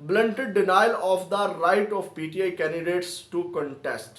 blunted denial of the right of PTI candidates to contest।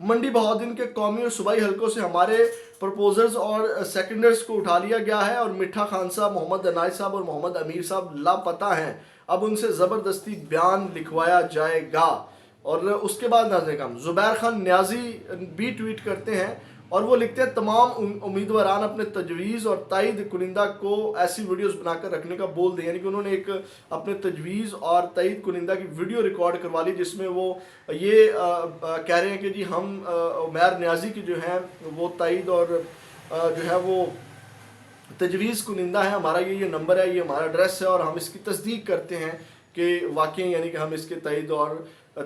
منڈی بہودین کے قومی اور صوبائی حلقوں سے ہمارے پرپوزرز اور سیکنڈرز کو اٹھا لیا گیا ہے اور مٹھا خان صاحب، محمد عنایت صاحب اور محمد امیر صاحب لاپتہ ہیں، اب ان سے زبردستی بیان لکھوایا جائے گا۔ اور اس کے بعد ناظرین کرام زبیر خان نیازی بھی ٹویٹ کرتے ہیں اور وہ لکھتے ہیں تمام امیدواران اپنے تجویز اور تائید کنندہ کو ایسی ویڈیوز بنا کر رکھنے کا بول دیں، یعنی کہ انہوں نے ایک اپنے تجویز اور تائید کنندہ کی ویڈیو ریکارڈ کروا لی جس میں وہ یہ کہہ رہے ہیں کہ جی ہم عمیر نیازی کی جو ہیں وہ تائید اور جو ہے وہ تجویز کنندہ ہے، ہمارا یہ نمبر ہے، یہ ہمارا ایڈریس ہے اور ہم اس کی تصدیق کرتے ہیں کہ واقعی یعنی کہ ہم اس کے تائید اور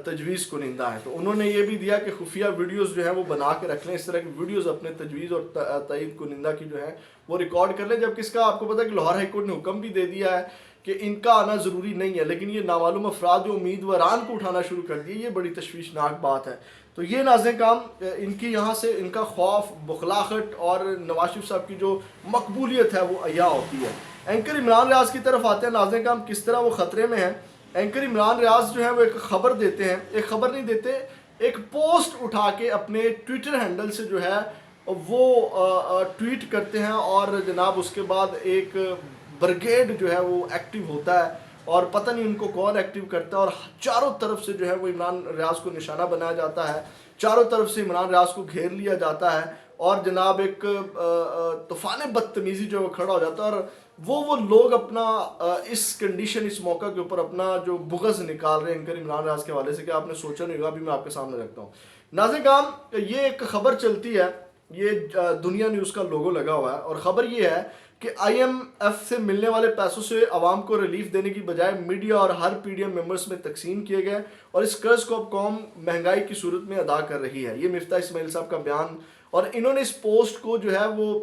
تجویز کنندہ ہیں۔ تو انہوں نے یہ بھی دیا کہ خفیہ ویڈیوز جو ہیں وہ بنا کے رکھ لیں، اس طرح کی ویڈیوز اپنے تجویز اور تائید کنندہ کی جو ہے وہ ریکارڈ کر لیں، جبکہ اس کا آپ کو پتہ ہے کہ لاہور ہائی کورٹ نے حکم بھی دے دیا ہے کہ ان کا آنا ضروری نہیں ہے، لیکن یہ نامعلوم افراد جو امیدواران کو اٹھانا شروع کر دیے، یہ بڑی تشویشناک بات ہے۔ تو یہ ناظرین کام ان کی یہاں سے ان کا خوف، بخلاہٹ اور نواز شریف صاحب کی جو مقبولیت ہے وہ عیاں ہوتی ہے۔ اینکر عمران ریاض کی طرف آتے ہیں ناظرین کام، کس طرح وہ خطرے میں ہیں۔ اینکر عمران ریاض جو ہیں وہ ایک خبر دیتے ہیں، ایک خبر نہیں دیتے، ایک پوسٹ اٹھا کے اپنے ٹویٹر ہینڈل سے جو ہے وہ ٹویٹ کرتے ہیں اور جناب اس کے بعد ایک برگیڈ جو ہے وہ ایکٹیو ہوتا ہے اور پتہ نہیں ان کو کون ایکٹیو کرتا ہے اور چاروں طرف سے جو ہے وہ عمران ریاض کو نشانہ بنایا جاتا ہے، چاروں طرف سے عمران ریاض کو گھیر لیا جاتا ہے اور جناب ایک طوفان بدتمیزی جو وہ کھڑا ہو جاتا ہے اور وہ لوگ اپنا اس کنڈیشن، اس موقع کے اوپر اپنا جو بغض نکال رہے ہیں اینکر عمران ریاض کے حوالے سے کہ آپ نے سوچا نہیں ہوگا، ابھی میں آپ کے سامنے رکھتا ہوں۔ ناظرین کرام یہ ایک خبر چلتی ہے، یہ دنیا نیوز کا لوگو لگا ہوا ہے اور خبر یہ ہے کہ آئی ایم ایف سے ملنے والے پیسوں سے عوام کو ریلیف دینے کی بجائے میڈیا اور ہر پی ڈی ایم ممبرز میں تقسیم کیے گئے اور اس قرض کو اب قوم مہنگائی کی صورت میں ادا کر رہی ہے، یہ مفتاح اسماعیل صاحب کا بیان، اور انہوں نے اس پوسٹ کو جو ہے وہ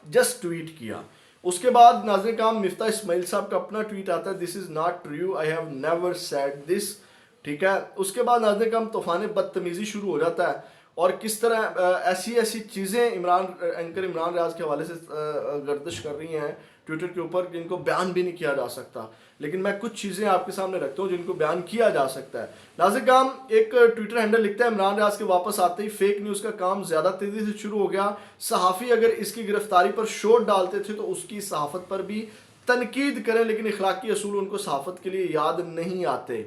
جسٹ ٹویٹ کیا۔ اس کے بعد ناظرین کرام مفتاح اسماعیل صاحب کا اپنا ٹویٹ آتا ہے، this is not true, I have never said this, ٹھیک ہے۔ اس کے بعد ناظرین کرام طوفان بدتمیزی شروع ہو جاتا ہے اور کس طرح ایسی چیزیں اینکر عمران ریاض کے حوالے سے گردش کر رہی ہیں ٹویٹر کے اوپر جن کو بیان بھی نہیں کیا جا سکتا، لیکن میں کچھ چیزیں آپ کے سامنے رکھتا ہوں جن کو بیان کیا جا سکتا ہے۔ ناظرین کرام ایک ٹویٹر ہینڈل لکھتا ہے عمران ریاض کے واپس آتے ہی فیک نیوز کا کام زیادہ تیزی سے شروع ہو گیا، صحافی اگر اس کی گرفتاری پر شور ڈالتے تھے تو اس کی صحافت پر بھی تنقید کریں، لیکن اخلاقی اصول ان کو صحافت کے لیے یاد نہیں آتے۔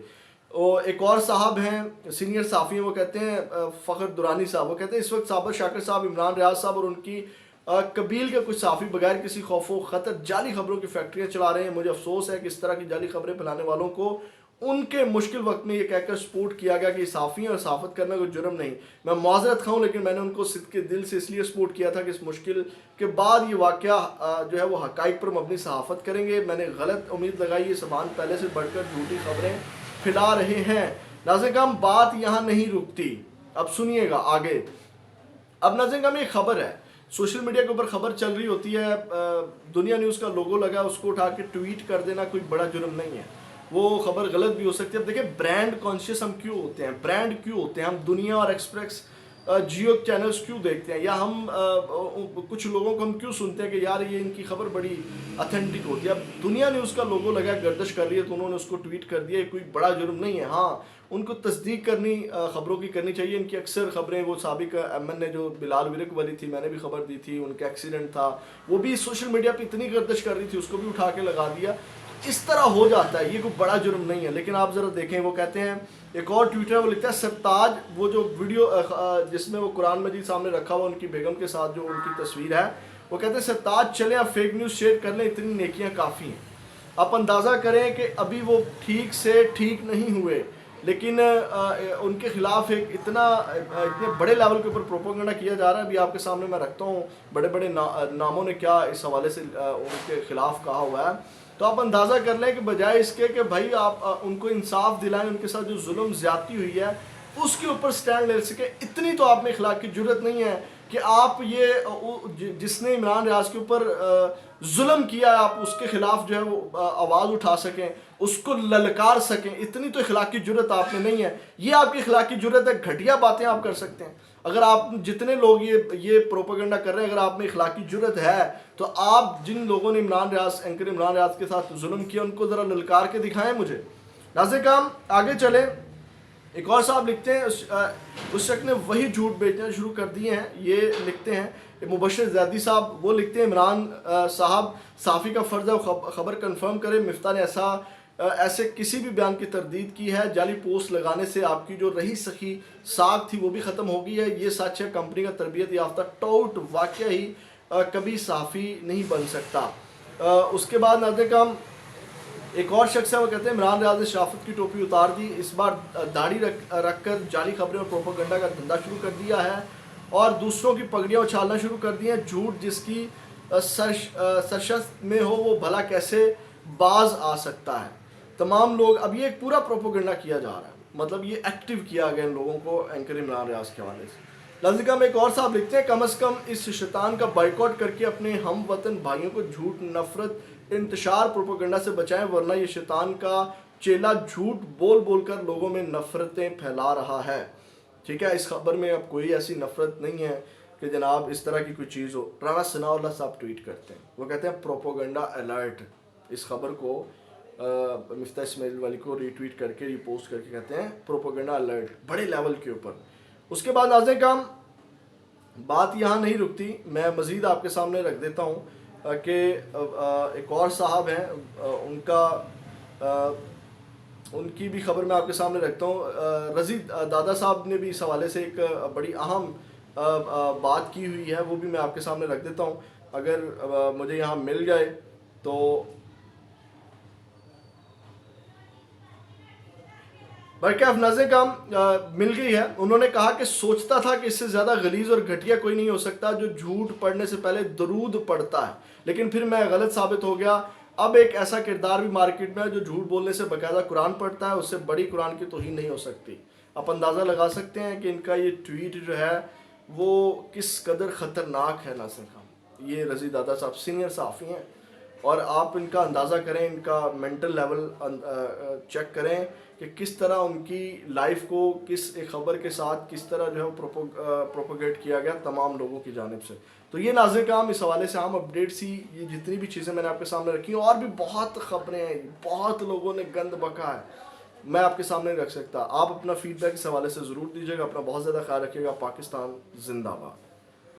ایک اور صاحب ہیں سینئر صحافی ہیں، وہ کہتے ہیں فخر دورانی صاحب، وہ کہتے ہیں اس وقت صابر شاکر صاحب، عمران ریاض صاحب اور ان کی قبیل کے کچھ صحافی بغیر کسی خوف و خطر جعلی خبروں کی فیکٹریاں چلا رہے ہیں۔ مجھے افسوس ہے کہ اس طرح کی جعلی خبریں پھیلانے والوں کو ان کے مشکل وقت میں یہ کہہ کر سپورٹ کیا گیا کہ یہ صحافی ہیں اور صحافت کرنا کوئی جرم نہیں۔ میں معذرت خواہ ہوں لیکن میں نے ان کو صدق کے دل سے اس لیے سپورٹ کیا تھا کہ اس مشکل کے بعد یہ واقعہ جو ہے وہ حقائق پر مبنی صحافت کریں گے۔ میں نے غلط امید لگائی، یہ سامان پہلے سے بڑھ کر جھوٹی خبریں پھیلا رہے ہیں۔ ناظرین کرام بات یہاں نہیں رکتی، اب سنیے گا آگے۔ اب ناظرین کرام ایک خبر ہے، سوشل میڈیا کے اوپر خبر چل رہی ہوتی ہے، دنیا نیوز کا لوگو لگا، اس کو اٹھا کے ٹویٹ کر دینا کوئی بڑا جرم نہیں ہے، وہ خبر غلط بھی ہو سکتی ہے۔ اب دیکھیں برانڈ کانشیس ہم کیوں ہوتے ہیں، برانڈ کیوں ہوتے ہیں، ہم دنیا اور ایکسپریس جیو چینلز کیوں دیکھتے ہیں، یا ہم کچھ لوگوں کو ہم کیوں سنتے ہیں کہ یار یہ ان کی خبر بڑی اتھینٹک ہوتی ہے۔ اب دنیا نیوز کا لوگو لگا گردش کر رہی ہے تو انہوں نے اس کو ٹویٹ کر دیا، یہ کوئی بڑا جرم نہیں ہے۔ ہاں ان کو تصدیق کرنی خبروں کی کرنی چاہیے، ان کی اکثر خبریں، وہ سابق ایم این اے جو بلال ورک والی تھی، میں نے بھی خبر دی تھی، ان کا ایکسیڈنٹ تھا، وہ بھی سوشل میڈیا پہ اتنی گردش کر رہی تھی، اس کو بھی اٹھا کے لگا دیا۔ اس طرح ہو جاتا ہے، یہ کوئی بڑا جرم نہیں ہے۔ لیکن آپ ذرا دیکھیں، وہ کہتے ہیں ایک اور ٹویٹر وہ لکھتا ہے سرتاج، وہ جو ویڈیو جس میں وہ قرآن مجید سامنے رکھا ہوا ان کی بیگم کے ساتھ جو ان کی تصویر ہے، وہ کہتے ہیں سرتاج چلیں آپ فیک نیوز شیئر کر لیں، اتنی نیکیاں کافی ہیں۔ آپ اندازہ کریں کہ ابھی وہ ٹھیک سے ٹھیک نہیں ہوئے، لیکن ان کے خلاف ایک اتنے بڑے لیول کے اوپر پروپیگنڈا کیا جا رہا ہے۔ ابھی آپ کے سامنے میں رکھتا ہوں بڑے بڑے ناموں نے کیا اس حوالے سے ان کے خلاف کہا ہوا ہے، تو آپ اندازہ کر لیں کہ بجائے اس کے کہ بھائی آپ ان کو انصاف دلائیں، ان کے ساتھ جو ظلم زیادتی ہوئی ہے اس کے اوپر سٹینڈ لے سکے، اتنی تو آپ میں اخلاق کی جرت نہیں ہے کہ آپ یہ جس نے عمران ریاض کے اوپر ظلم کیا ہے آپ اس کے خلاف جو ہے وہ آواز اٹھا سکیں، اس کو للکار سکیں، اتنی تو اخلاق کی جرت آپ میں نہیں ہے۔ یہ آپ کی اخلاق کی جرت ہے، گھٹیا باتیں آپ کر سکتے ہیں۔ اگر آپ جتنے لوگ یہ پروپیگنڈا کر رہے ہیں، اگر آپ میں اخلاقی جرت ہے تو آپ جن لوگوں نے اینکر عمران ریاض کے ساتھ ظلم کیا ان کو ذرا للکار کے دکھائیں مجھے۔ ناظرین کرام آگے چلیں، ایک اور صاحب لکھتے ہیں اس شخص نے وہی جھوٹ بیچنا شروع کر دیے ہیں. یہ لکھتے ہیں مبشر زیدی صاحب، وہ لکھتے ہیں عمران صاحب صحافی کا فرض ہے خبر کنفرم کرے. مفتاح نے ایسے کسی بھی بیان کی تردید کی ہے. جعلی پوسٹ لگانے سے آپ کی جو رہی سخی ساکھ تھی وہ بھی ختم ہو گئی ہے. یہ سچ ہے، کمپنی کا تربیت یافتہ ٹاؤٹ واقعہ ہی کبھی صحافی نہیں بن سکتا. اس کے بعد ناظرین کرام ایک اور شخص ہے، وہ کہتے ہیں عمران ریاض نے شرافت کی ٹوپی اتار دی، اس بار داڑھی رکھ کر جعلی خبریں اور پروپیگنڈا کا دھندا شروع کر دیا ہے اور دوسروں کی پگڑیاں اچھالنا شروع کر دی ہیں. جھوٹ جس کی سرشت میں ہو وہ بھلا کیسے باز آ سکتا ہے. تمام لوگ، اب یہ ایک پورا پروپیگنڈا کیا جا رہا ہے، مطلب یہ ایکٹیو کیا گیا ان لوگوں کو اینکر عمران ریاض کے حوالے سے. لازم ایک اور صاحب لکھتے ہیں کم از کم اس شیطان کا بائیکاٹ کر کے اپنے ہم وطن بھائیوں کو جھوٹ، نفرت، انتشار، پروپیگنڈا سے بچائیں، ورنہ یہ شیطان کا چیلا جھوٹ بول بول کر لوگوں میں نفرتیں پھیلا رہا ہے. ٹھیک ہے، اس خبر میں اب کوئی ایسی نفرت نہیں ہے کہ جناب اس طرح کی کوئی چیز ہو. رانا ثناء اللہ صاحب ٹویٹ کرتے ہیں، وہ کہتے ہیں پروپیگنڈا الرٹ. اس خبر کو مفتاح اسماعیل والی کو ری ٹویٹ کر کے، ری پوسٹ کر کے کہتے ہیں پروپیگنڈا الرٹ، بڑے لیول کے اوپر. اس کے بعد ناظرین کرام بات یہاں نہیں رکتی، میں مزید آپ کے سامنے رکھ دیتا ہوں کہ ایک اور صاحب ہیں، ان کی بھی خبر میں آپ کے سامنے رکھتا ہوں. رضی دادا صاحب نے بھی اس حوالے سے ایک بڑی اہم بات کی ہوئی ہے، وہ بھی میں آپ کے سامنے رکھ دیتا ہوں اگر مجھے یہاں مل جائے تو. برکیف ناظرین کرام مل گئی ہے. انہوں نے کہا کہ سوچتا تھا کہ اس سے زیادہ غلیظ اور گھٹیا کوئی نہیں ہو سکتا جو جھوٹ پڑھنے سے پہلے درود پڑھتا ہے، لیکن پھر میں غلط ثابت ہو گیا. اب ایک ایسا کردار بھی مارکیٹ میں ہے جو جھوٹ بولنے سے باقاعدہ قرآن پڑھتا ہے، اس سے بڑی قرآن کی توہین نہیں ہو سکتی. آپ اندازہ لگا سکتے ہیں کہ ان کا یہ ٹویٹ جو ہے وہ کس قدر خطرناک ہے. ناظرین کرام یہ رضی دادا صاحب سینئر صحافی ہیں اور آپ ان کا اندازہ کریں، ان کا مینٹل لیول چیک کریں کہ کس طرح ان کی لائف کو کس ایک خبر کے ساتھ کس طرح جو ہے پروپیگیٹ کیا گیا تمام لوگوں کی جانب سے. تو یہ ناظرین کرام اس حوالے سے عام اپڈیٹس ہی، یہ جتنی بھی چیزیں میں نے آپ کے سامنے رکھی ہیں، اور بھی بہت خبریں ہیں، بہت لوگوں نے گند بکا ہے، میں آپ کے سامنے نہیں رکھ سکتا. آپ اپنا فیڈ بیک اس حوالے سے ضرور دیجیے گا. اپنا بہت زیادہ خیال رکھیے گا. پاکستان زندہ باد.